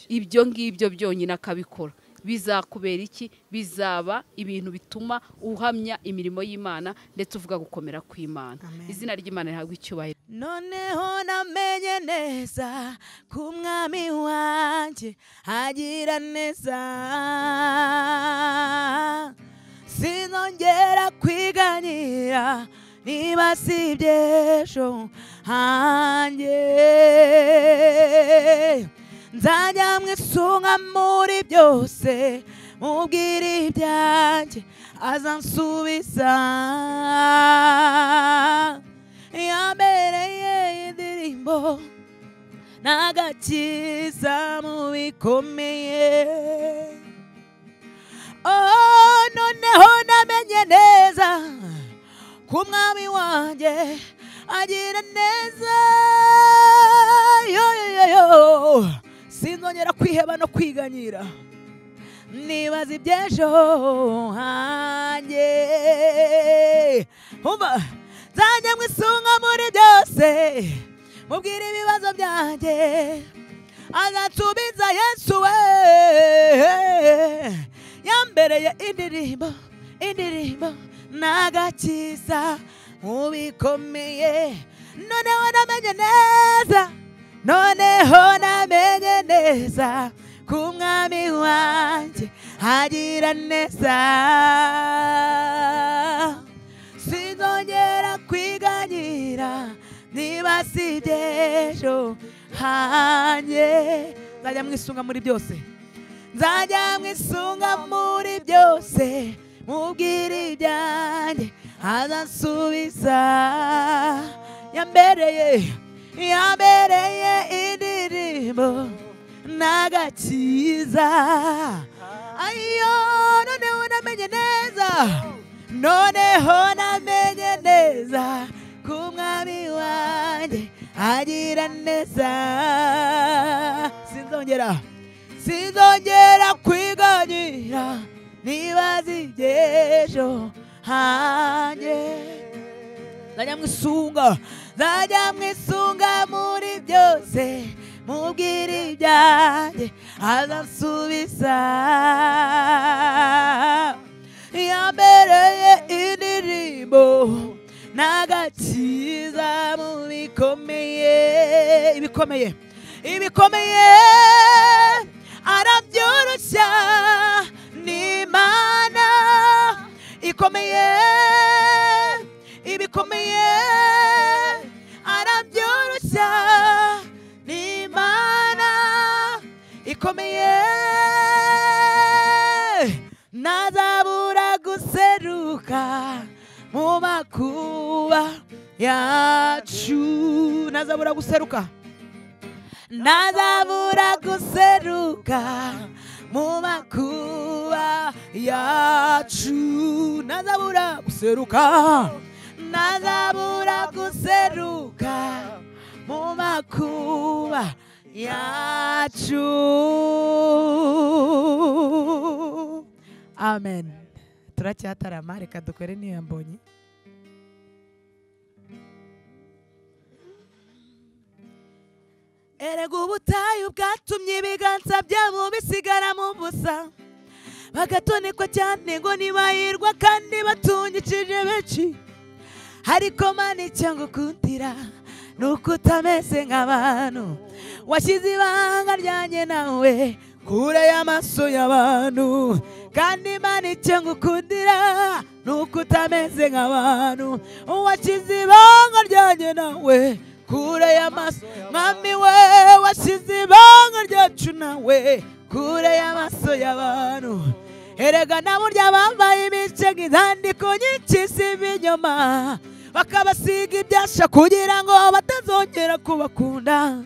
ibyo ngibyo byonyine akabikora, bizakubera iki? Bizaba ibintu bituma uhamya imirimo y'Imana ndetse uvuga gukomera kw'Imana. Izina ry'Imana rihabwa icyubahiro. Noneho namenye neza ku mwami wanjye agira neza, sinongera kwiganyira niba si iby'ejo hanjye, nzajya mwisunga muri byose, mubwire ibyanjye azansubiza. Yambereye indirimbo n'agakiza mu bikomeye. Oh, noneho namenye neza ku mwami wanjye agira neza, yo yo yo yo, sinzongera kwiheba no kwiganyira nibaza iby'ejo hanjye. Umva, nzajya mwisunga muri byose, mubwire ibibazo byanjye azansubiza. Yesu we yambereye indirimbo n'agakiza mu bikomeye. Noneho namenye neza ku mwami wanjye agira neza, sinzongera kwiganyira niba si iby'ejo hanjye. Nzajya mwisunga muri byose, nzajya mwisunga muri byose, mubwire ibyanjye azansubiza. Yambereye indirimbo n'agakiza. Ayo, noneho namenye neza ku mwami wanjye agira neza, sinzongera kwiganyira nibaza iby'ejo hanjye. Nzajya mwisunga muri byose, mubwire ibyanjye azansubiza. Yambereye indirimbo n'agakiza mu ibikomeye, arabyoroshya n'Imana ikomeye. Ibikomeye arabyoroshya n'Imana ikomeye. Nazabura guseruka mu makuba yacu, nazabura guseruka mu makuba yacu, nazabura guseruka mu makuba yacu. Amen. Turacyatarama, reka dukore niyo mbonye. erega ubutayu bwatumye ibiganza byabo bisigara mu busa bagatonekwa cyane ngo ntibahirwa kandi batungikije benshi ariko Mana icyo ngukundira nuko utameze nk'abantu washyize ibanga ryanjye nawe kure y'amaso y'abantu kandi Mana icyo ngukundira nuko utameze nk'abantu washyize ibanga ryanjye nawe kure y'amaso mwami we washyize ibanga ryacu nawe kure y'amaso y'abantu erega na burya bambaye imice nk'izandiko nyinshi z'ibinyoma bakabasiga ibyasha kugira ngo batazongera kubakunda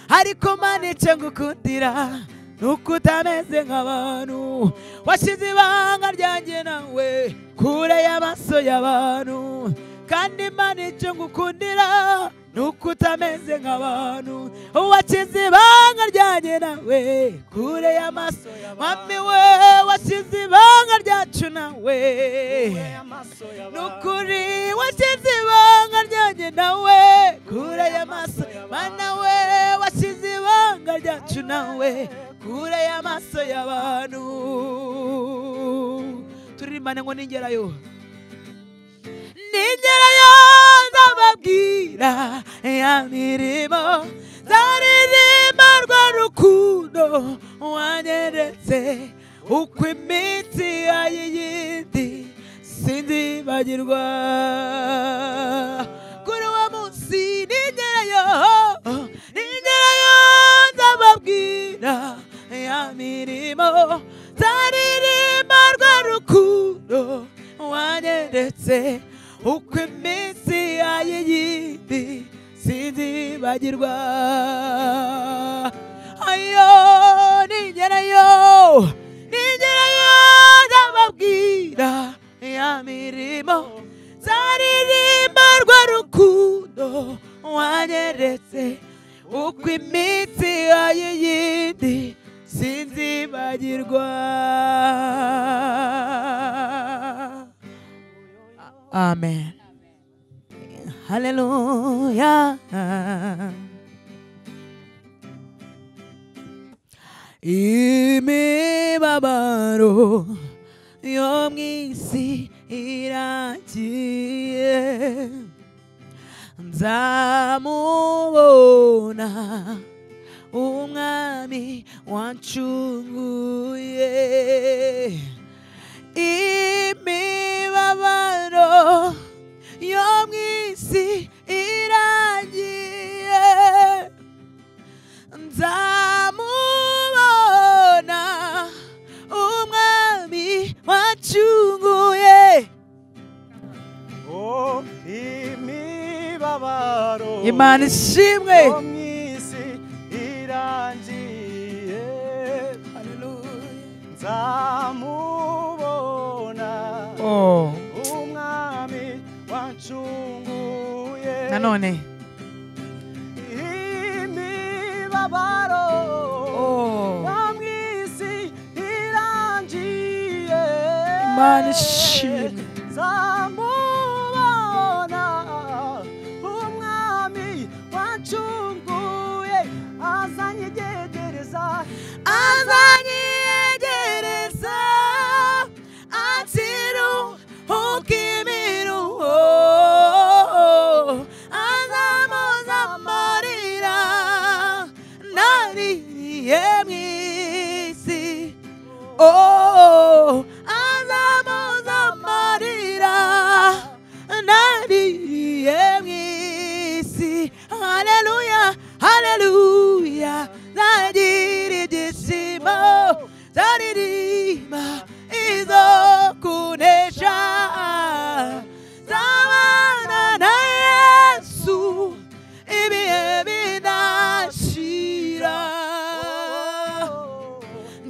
ariko Mana icyo ngukundira nuko utameze nk'abantu washyize ibanga ryanjye nawe kure y'amaso y'abantu kandi Mana icyo ngukundira nuko utameze nk'abantu washyize ibanga ryanjye nawe kure y'amaso mwami we washyize ibanga ryacu nawe nukuri washyize ibanga ryanjye nawe kure y'amaso Mana we washyize ibanga ryacu nawe kure y'amaso y'abantu turirimbane ngo ningerayo ndababwira ya mirimo zaririmba rwa rukundo wanyeretse uko iminsi y'iyindi sinzibagirwa kuri uwo munsi ningerayo ndababwira ya mirimo zaririmba rwa rukundo wanyeretse uko iminsi y'iyindi sinzibagirwa ayo ningerayo ndababwira ya mirimo zaririmba rwa rukundo wanyeretse uko iminsi y'iyindi sinzibagirwa. Amen. Hallelujah. Imibabaro yo mw'isi iragiye nzamubona umwami wancunguye imibabaro yo mw'isi iragiye nzamubona umwami wancunguye oh imibabaro Imana ishimwe yo mw'isi irangiye nzamubona umwami wancunguye nanone imibabaro yo mw'isi irangiye Imana ishimwe nzamubona umwami wancunguye azanyegereza ansiruhuka imiruho azamuza amarira naririye mw'isi azamuza amarira naririye mw'isi haleluya haleluya zagira ibyishimo zaririmba izo kunesha zabana na Yesu ibihe bidashira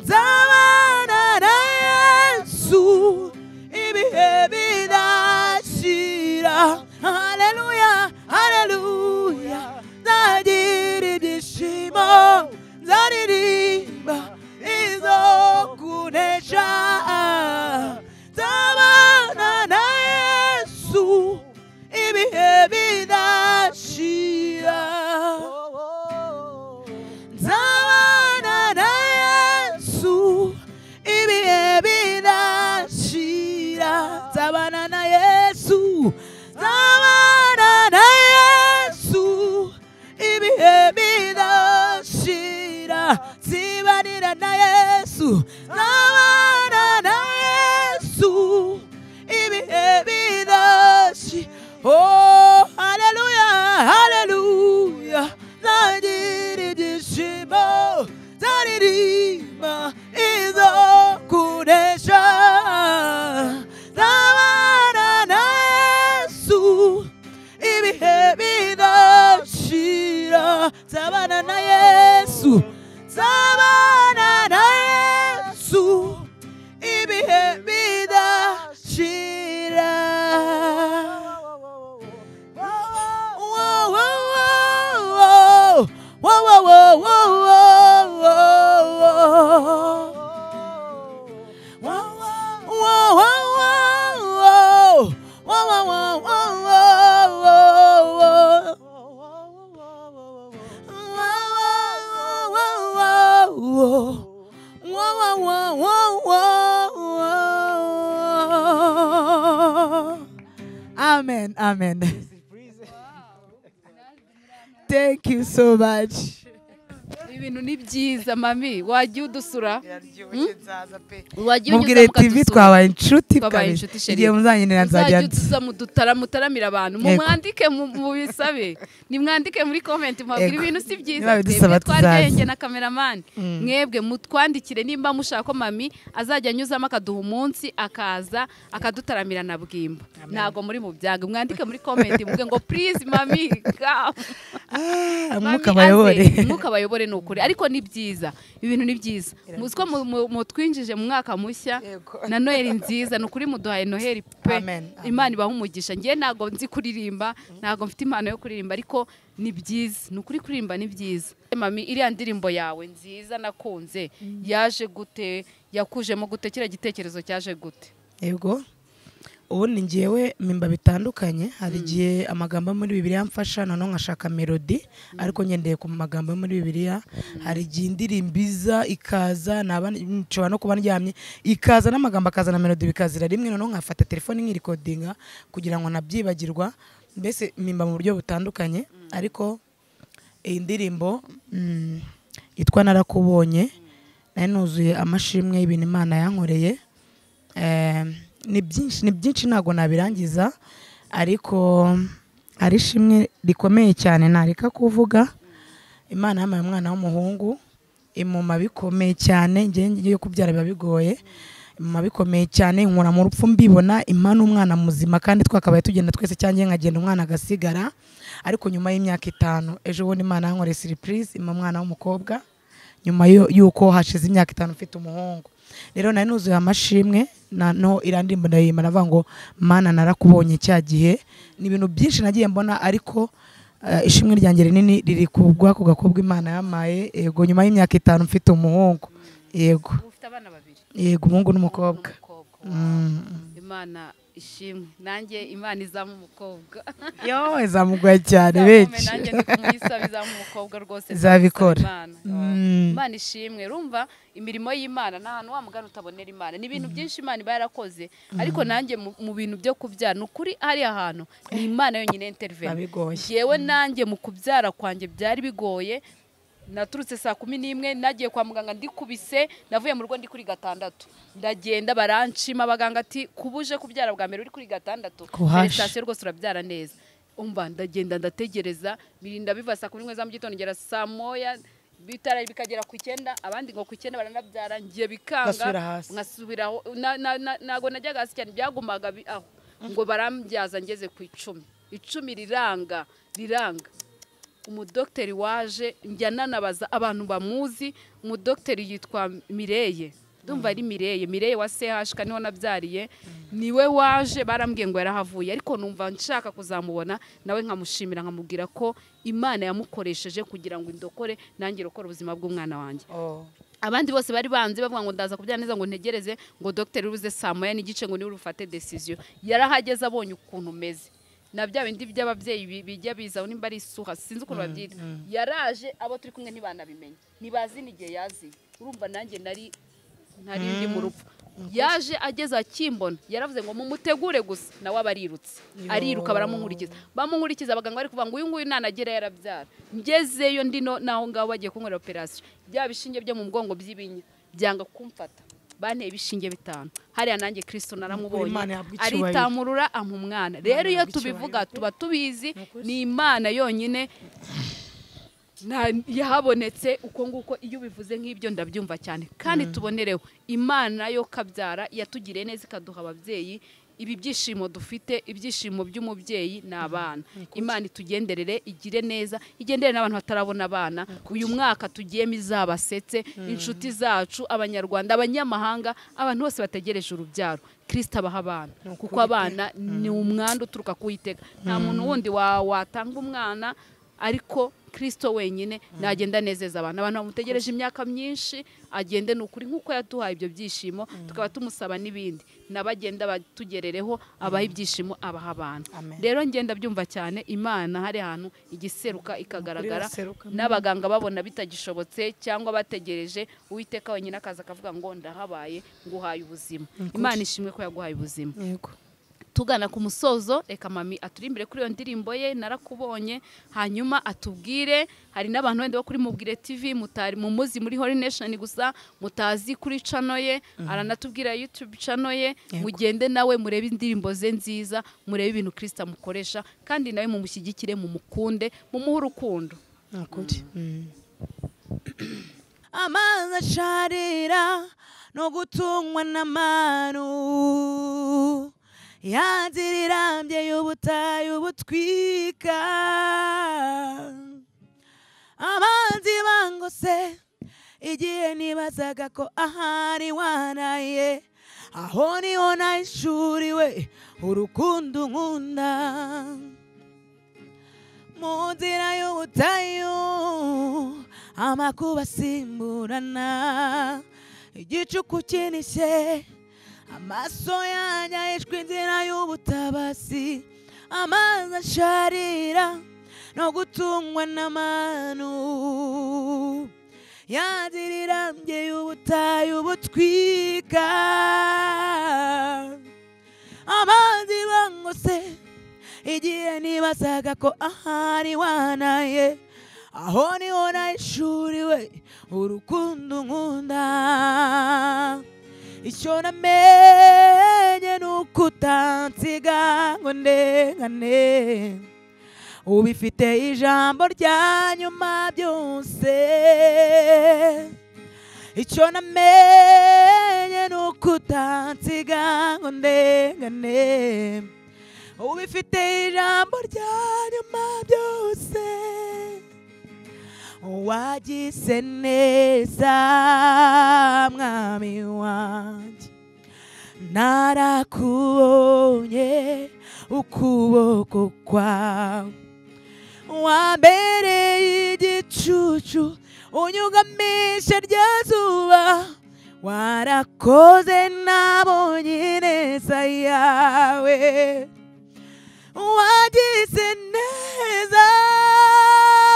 zabana na Yesu ibihe bidashira haleluya haleluya zagira ibyishimo zaririmba izo kunesha zabana na Yesu ibihe bidashira nzabana na Yesu, nzabana na Yesu, ibihe bidashira, nzibanira na Yesu, nzabana na Yesu, ibihe bidashira. Oh, hallelujah, hallelujah, nagira ibyishimo, zaririmba izo kunesha, nzabana na Yesu, ibihe bidashira, nzabana na Yesu, nzabana na Yesu, ibihe bidashira. Amen, amen. Thank you so much. Ibintu ni byiza mami, wajya udusura. Mubwire TV twabaye inshuti kabisa. Igihe muzanyinira nzajya tuza mutaramira abantu. Mumwandike mu bisabe. Nimwandike muri comment mubwire ibintu si byiza. Twarenge na cameraman. Mwebwe mutwandikire nimba mushaka ko mami azajya anyuzamo akaduha umunsi akaza akadutaramira na Bwimba. Ntago muri mu byaga. Mwandike muri comment muvuge ngo please mami. Mukabayobore n'ukuri ariko ni byiza ibintu ni byiza muziko mutwinjije mu mwaka mushya na Noheli nziza n'ukuri muduhaye Noheli pe Imana ibaha umugisha ngiye nago nzi kuririmba nago mfite impano yo kuririmba ariko ni byiza n'ukuri kuririmba ni byiza mami iriya ndirimbo yawe nziza nakunze yaje gute yakujemo gute kira gitekerezo cyaje gute yego ubundi ngiyewe mimba bitandukanye hari gihe amagambo muri Bibiliya mfasha none nkashaka melody ariko ngendeye ku magambo muri Bibiliya hari gihe indirimbiza ikaza nshobora no kuba ndyamye ikaza n'amagambo akaza na melody bikazira rimwe none nkafata telefone nkirikodinga kugira ngo nabyibagirwa mbese mimba mu buryo butandukanye ariko iyi ndirimbo itwa narakubonye nari nuzuye amashimwe y'ibintu Imana yankoreye ni byinshi ntago nabirangiza ariko ari shimwe rikomeye cyane nareka kuvuga Imana yamaye umwana w'umuhungu imuma bikomeye cyane ngiye kubyara biba bigoye imuma bikomeye cyane nkura mu rupfu mbibona Imana umwana muzima kandi twakabaye tugenda twese cyangwa nkagenda umwana agasigara ariko nyuma y'imyaka 5 ejo bundi Imana yankoreye surprise imuma umwana w'umukobwa nyuma yuko hashize imyaka 5 mfite umuhungu rero nari nuzuye amashimwe no irandimbo ndayima navuga ngo Mana narakubonye cya gihe ni ibintu byinshi nagiye mbona ariko ishimwe ryanjye rinini riri kubwa ku gakobwa Imana yamaye yego nyuma y'imyaka 5 mfite umuhungu yego ufite abana babiri yego umuhungu n'umukobwa Imana ishimwe nanjye Imana izamu umukobwa yo izamugwa cyane benshi nanjye ndikumwisaba izamu umukobwa rwose zabikora Imana ishimwe rumva imirimo y'Imana nahantu wa mugana utabonera Imana ni ibintu byinshi Imana iba yarakoze ariko nanjye mu bintu byo kubyara nukuri ari ahantu ni Imana yonyine intervene yewe nanjye mu kubyara kwanjye byari bigoye naturutse saa 11 nagiye kwa muganga ndikubise navuye mu rugo ndi kuri 6 ndagenda baranshima abaganga ati kubuje kubyara bwa mbere uri kuri 6 station rwose urabyara neza umva ndagenda ndategereza birinda biva saa 11 za mu gitondo ngera saa 1 bitara bikagera ku 9 abandi ngo ku 9 baranabyara ngiye bikanga nkasubiraho nago najyaga hasi cyane byagumaga aho ngo barambyaza ngeze ku 10 riranga umudokiteri waje njya nanabaza abantu bamuzi umudokiteri yitwa Mireye ndumva ari Mireye wa CH niho nabyariye niwe waje barambwiye ngo yarahavuye ariko numva nshaka kuzamubona nawe nkamushimira nkamubwira ko Imana yamukoresheje kugira ngo indokore nanjye rokora ubuzima bw'umwana wanjye abandi bose bari banze bavuga ngo ndaza kubyana neza ngo ntegereze ngo dogiteri ruze saa 1 n'igice ngo niwe rufate decision yarahageze abonye ukuntu meze na bya bindi by'ababyeyi bijya bizaho nimba ari isuha sinzi ukuntu babyita yaraje abo turi kumwe ntibana bimenye nibazi n'igihe yazi urumva nanjye nari ndi mu rupfu yaje ageze akimbona yaravuze ngo mumutegure gusa nawe abarirutse ariruka bamunkurikiza abaganga bari kuvuga ngo uyu nguyu nanagera yarabyara ngezeyo ndino naho ngaho bagiye kunkorera operation bya bishinge byo mu mugongo by'ibinya byanga kumfata banteye ibishinge 5 hariya nanjye Kristo naramubonye aritamurura umwana rero iyo tubivuga tuba tubizi ni Imana yonyine yahabonetse uko nguko iyo bivuze nk'ibyo ndabyumva cyane kandi tubonereho Imana yo kabyara yatugiriye neza ikaduha ababyeyi ibi byishimo dufite ibyishimo by'umubyeyi n'abana Imana itugenderere igire neza igendere n'abantu batarabona abana uyu mwaka tugiyemo izabasetse inshuti zacu abanyarwanda abanyamahanga abantu bose bategereje urubyaro Kristo abaha abana kuko abana ni umwanda uturuka kuwitega nta muntu wundi watanga umwana ariko Kristo wenyine nagenda nezeza abantu bamutegereje imyaka myinshi agende n'ukuri nkuko yatuhaye ibyo byishimo tukaba tumusaba n'ibindi nabagenda batugerereho abaha ibyishimo abaha abantu rero ngenda byumva cyane Imana hari ahantu igiseruka ikagaragara n'abaganga babona bitagishobotse cyangwa bategereje Uwiteka wenyine akaza akavuga ngo ndahabaye nguhaye ubuzima Imana ishimwe ko yaguhaye ubuzima yego tugana ku musozo reka mami aturimbire kuri iyo ndirimbo ye narakubonye hanyuma atubwire hari n'abantu wende bo kuri Mubwire TV mutari mu muzi muri Holy Nation gusa mutazi kuri channel ye aranatubwira YouTube channel ye mugende nawe murebe indirimbo ze nziza murebe ibintu Kristo amukoresha kandi nawe mumushyigikire mumukunde mumuhe urukundo amazi asharira no gutungwa n'amanu yanzirirambye y'ubutayu butwika abanzi bangose igihe nibazaga ko ahari wanaye aho niho nahishuriwe urukundo nkunda mu nzira y'ubutayu amakuba asimburana igicuku kinishye amaso yanjye ahishwe inzira y'ubutabasi amazi asharira no gutungwa n'amanu yanzirirambye y'ubutayu butwika amazi bangose igihe nibazaga ko ahari wanaye aho niho nahishuriwe urukundo nkunda icyo namenye nuko utansiga ngo ndengane ubifite ijambo rya nyuma byose icyo namenye nuko utansiga ngo ndengane ubifite ijambo rya nyuma byose wagize neza mwami wanjye narakubonye ukuboko kwawe wambereye igicucu unyugamisha rya zuba warakoze nabonye neza yawe wagize neza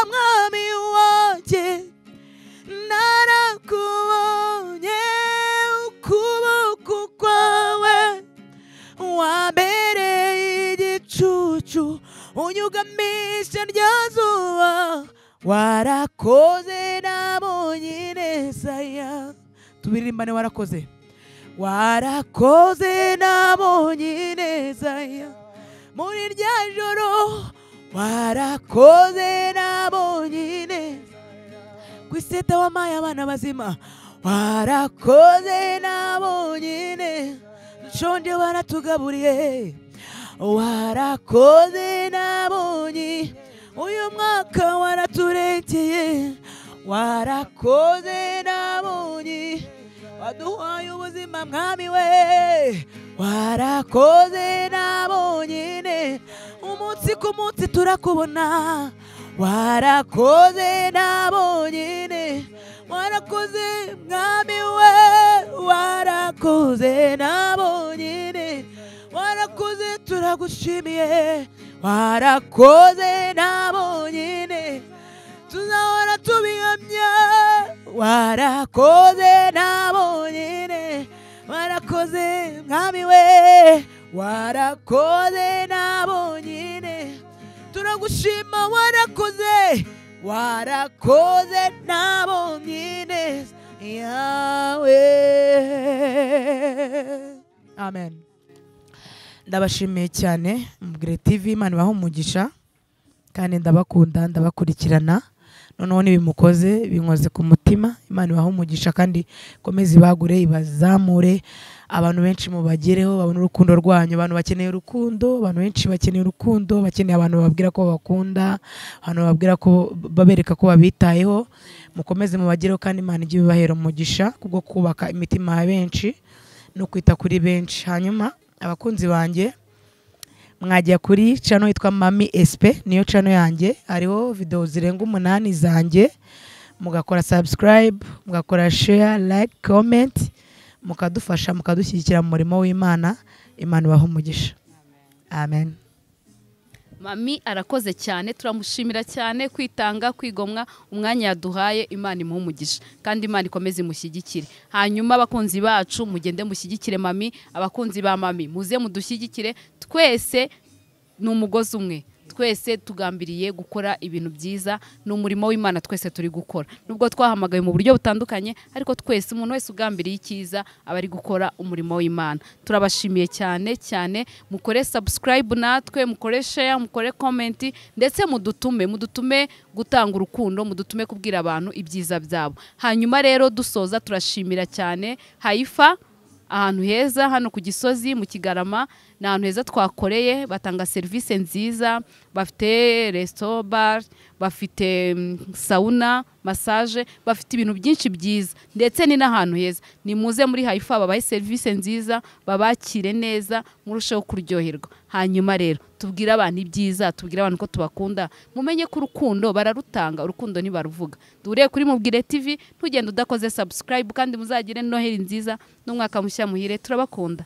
mwami wanjye narakubonye ukuboko kwawe wambereye igicucu unyugamisha rya zuba warakoze nabonye neza yawe tubirimbane warakoze warakoze nabonye neza yawe muri rya joro warakoze nabonye neza kwiseta wamaye abana bazima warakoze nabonye neza nshonje waratugaburiye warakoze nabonye uyu mwaka waraturekeye warakoze nabonye waduhaye ubuzima mwami we warakoze nabonye ne umunsi ku munsi turakubona warakoze nabonye ne warakoze mwami we warakoze nabonye ne warakoze turagushimiye warakoze nabonye ne tuzahora tubihamya warakoze nabonye ne warakoze mwami we, warakoze nabonyine, turagushima warakoze, warakoze nabonyine yawe. Amen. Ndabashimiye cyane Mubwire TV, Imana ibahe umugisha kandi ndabakunda ndabakurikirana, noneho nibimukoze binkoze ku mutima. Imana ibahe umugisha kandi komeze ibagure ibazamure, abantu benshi mubagereho babona urukundo rwanyu. Abantu bakeneye urukundo, abantu benshi bakeneye urukundo, bakeneye abantu bababwira ko bakunda, abantu bababwira ko babereka ko babitayeho. Mukomeze mubagereho kandi Imana ijye ibahera umugisha kubwo kubaka imitima ya benshi no kwita kuri benshi. Hanyuma abakunzi banjye mwajya kuri channel yitwa Mami SP, niyo channel yanjye, hariho video zirenga 8 zanjye, mugakora subscribe, mugakora share, like, comment, mukadufasha mukadushyigikira mu murimo w'Imana. Imana ibahe umugisha. Amen. Mami arakoze cyane, turamushimira cyane kwitanga, kwigomwa umwanya yaduhaye. Imana imuhe umugisha kandi Imana ikomeze mushyigikire. Hanyuma abakunzi bacu mugende mushyigikire Mami, abakunzi ba Mami muze mudushyigikire, twese ni umugozi umwe, twese tugambiriye gukora ibintu byiza, ni umurimo w'Imana twese turi gukora. Nubwo twahamagaye mu buryo butandukanye, ariko twese umuntu wese ugambiriye icyiza aba ari gukora umurimo w'Imana. Turabashimiye cyane cyane, mukore subscribe natwe, mukore share, mukore comment, ndetse mudutume gutanga urukundo, mudutume kubwira abantu ibyiza byabo. Hanyuma rero dusoza turashimira cyane Haifa, ahantu heza hano ku Gisozi mu Kigarama, ni ahantu heza twakoreye, batanga serivisi nziza, bafite resto bar, bafite sauna, massage, bafite ibintu byinshi byiza, ndetse ni n'ahantu heza. Ni muze muri Haifa babaye serivisi nziza, babakire neza, murusheho kuryoherwa. Hanyuma rero tubwire abantu ibyiza, tubwire abantu ko tubakunda, mumenye ko urukundo bararutanga, urukundo ntibaruvuga. Dure kuri Mubwire TV, ntugende udakoze subscribe, kandi muzagire Noheli nziza n'umwaka mushya muhire. Turabakunda.